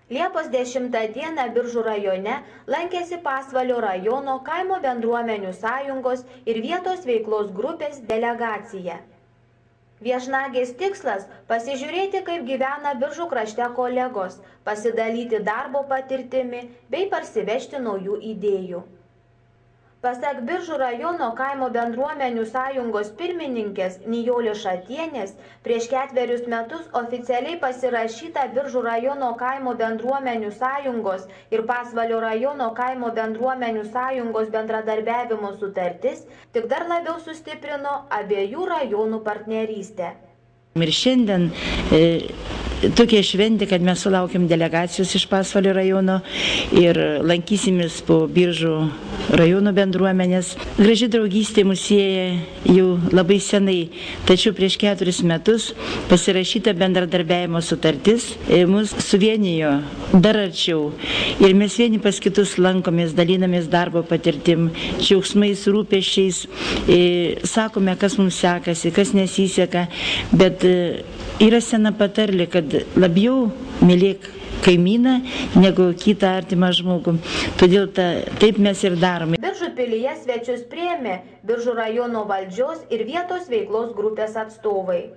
Liepos 10 dieną Biržų rajone lankėsi Pasvalio rajono kaimo bendruomenių sąjungos ir vietos veiklos grupės delegacija. Viešnagės tikslas – pasižiūrėti, kaip gyvena Biržų krašte kolegos, pasidalyti darbo patirtimi bei parsivežti naujų idėjų. Pasak Biržų rajono kaimo bendruomenių sąjungos pirmininkės Nijolės Šatienės, prieš 4 metus oficialiai pasirašyta Biržų rajono kaimo bendruomenių sąjungos ir Pasvalio rajono kaimo bendruomenių sąjungos bendradarbiavimo sutartis tik dar labiau sustiprino abiejų rajonų partnerystę. Ir šiandien tokia šventė, kad mes sulaukėm delegacijos iš Pasvalio rajono ir lankysimės po Biržų rajono bendruomenės. Graži draugystė mus sieja jau labai senai, tačiau prieš 4 metus pasirašyta bendradarbiavimo sutartis mus suvienijo dar arčiau. Ir mes vieni pas kitus lankomės, dalinamės darbo patirtim, džiaugsmais, rūpesčiais, sakome, kas mums sekasi, kas nesiseka, bet yra sena patarlė, kad labiau mylėk kaimyną negu kitą artimą žmogų. Todėl taip mes ir darome. Biržų pilyje svečius priėmė Biržų rajono valdžios ir vietos veiklos grupės atstovai.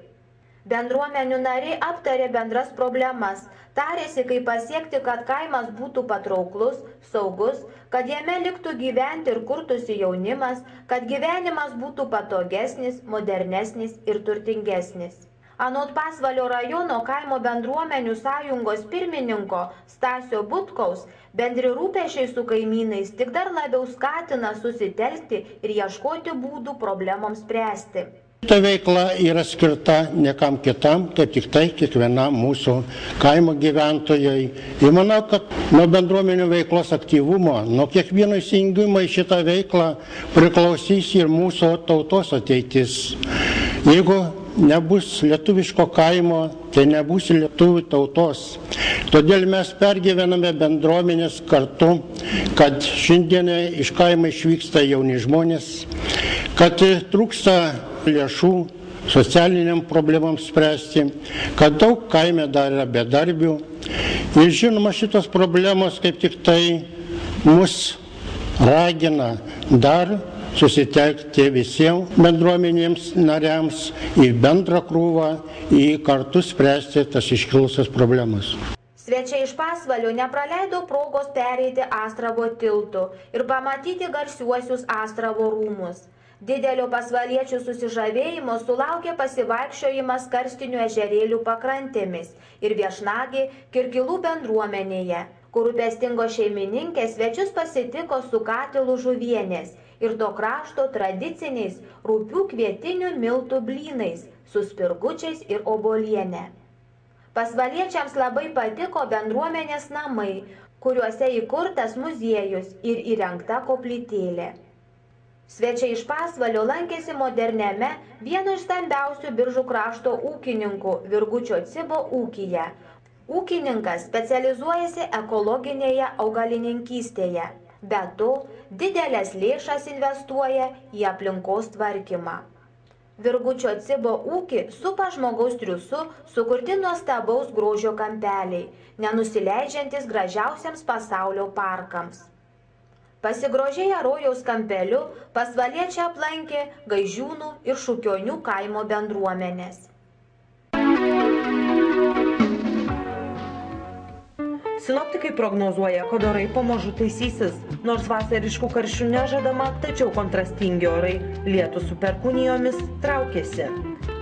Bendruomenių nariai aptarė bendras problemas, tarėsi, kaip pasiekti, kad kaimas būtų patrauklus, saugus, kad jame liktų gyventi ir kurtųsi jaunimas, kad gyvenimas būtų patogesnis, modernesnis ir turtingesnis. Anot Pasvalio rajono kaimo bendruomenių sąjungos pirmininko Stasio Butkaus, bendri rūpesčiai su kaimynais tik dar labiau skatina susitelkti ir ieškoti būdų problemoms spręsti. Ta veikla yra skirta niekam kitam, tai tik tai kiekvienam mūsų kaimo gyventojai. Ir manau, kad nuo bendruomenių veiklos aktyvumo, nuo kiekvieno įsijungimo į šitą veiklą priklausys ir mūsų tautos ateitis. Jeigu nebus lietuviško kaimo, tai nebus lietuvių tautos. Todėl mes pergyvename bendruomenės kartu, kad šiandieną iš kaimo išvyksta jauni žmonės, kad trūksta lėšų socialiniam problemams spręsti, kad daug kaime dar yra bedarbių. Ir žinoma, šitos problemos kaip tik tai mus ragina dar susitelkti visiems bendruomenėms nariams į bendrą krūvą, į kartu spręsti tas iškilusias problemas. Svečiai iš Pasvalio nepraleido progos pereiti Astravo tiltu ir pamatyti garsiuosius Astravo rūmus. Didelio pasvaliečių susižavėjimo sulaukė pasivaikščiojimas Karstinių ežerėlių pakrantėmis ir viešnagė Kirkilų bendruomenėje, kur rūpestingos šeimininkės svečius pasitiko su katilu žuvienės ir to krašto tradiciniais rupių kvietinių miltų blynais su spirgučiais ir obuoliene. Pasvaliečiams labai patiko bendruomenės namai, kuriuose įkurtas muziejus ir įrengta koplytėlė. Svečiai iš Pasvalio lankėsi moderniame vieno iš stambiausių Biržų krašto ūkininkų Virgučio Cibo ūkyje. Ūkininkas specializuojasi ekologinėje augalininkystėje. Be to, didelės lėšas investuoja į aplinkos tvarkymą. Virgučio Cibo ūkį supa žmogaus triūsu sukurti nuostabaus grožio kampeliai, nenusileidžiantis gražiausiams pasaulio parkams. Pasigrožėję rojaus kampeliu, pasvaliečiai aplankė Gaižiūnų ir Šukionių kaimo bendruomenės. Sinoptikai prognozuoja, kad orai pamažu taisysis. Nors vasariškų karščių nežadama, tačiau kontrastingi orai lietus su perkūnijomis traukėsi.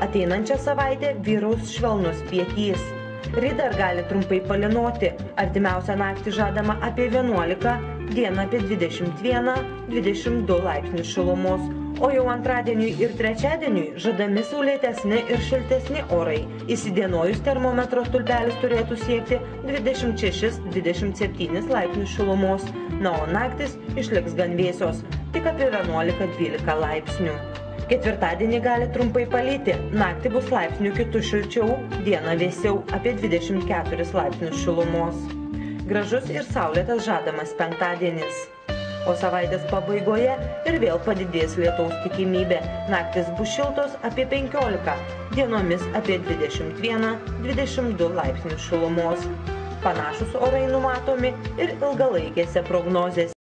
Ateinančią savaitę vyraus švelnus pietys. Ryt dar gali trumpai palynoti. Artimiausią naktį žadama apie 11, dieną apie 21-22 laipsnius šilumos. O jau antradieniui ir trečiadieniui žadami saulėtesni ir šiltesni orai. Įsidienojus termometro stulpelis turėtų siekti 26-27 laipsnius šilumos, na o naktis išliks gan vėsios, tik apie 11-12 laipsnių. Ketvirtadienį gali trumpai palyti, naktį bus laipsnių kitų šilčiau, dieną vėsiau apie 24 laipsnius šilumos. Gražus ir saulėtas žadamas penktadienis. O savaitės pabaigoje ir vėl padidės lietaus tikimybė. Naktis bus šiltos apie 15, dienomis apie 21-22 laipsnius šilumos. Panašus orai numatomi ir ilgalaikėse prognozėse.